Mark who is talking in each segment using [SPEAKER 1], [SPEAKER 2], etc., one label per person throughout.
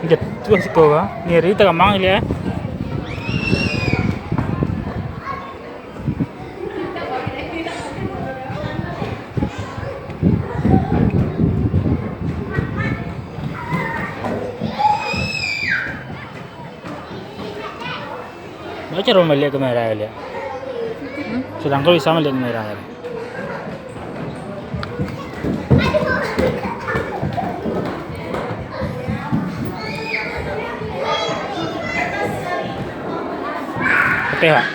[SPEAKER 1] Get tuh sih kau kan? Ngiri tak mang ini ya? Baca rumah lihat kamera ya. Sedang kau bisa melihat kamera ya. Kete pak,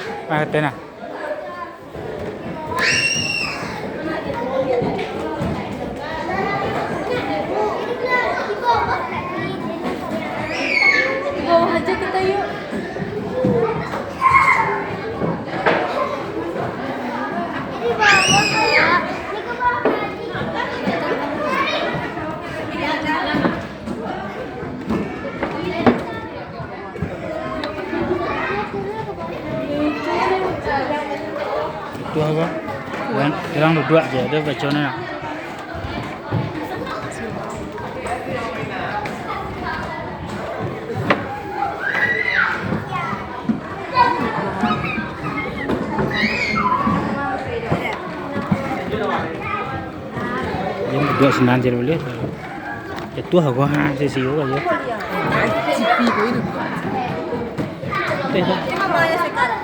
[SPEAKER 1] kete na.
[SPEAKER 2] Bawa aja kita yuk.
[SPEAKER 1] Itu apa? Yang dua aja, ada baconya. Yang dua senang jadi boleh. Itu aku sih sih aja.
[SPEAKER 2] Cipi kau itu.
[SPEAKER 1] Teh.
[SPEAKER 2] Emang banyak sekali.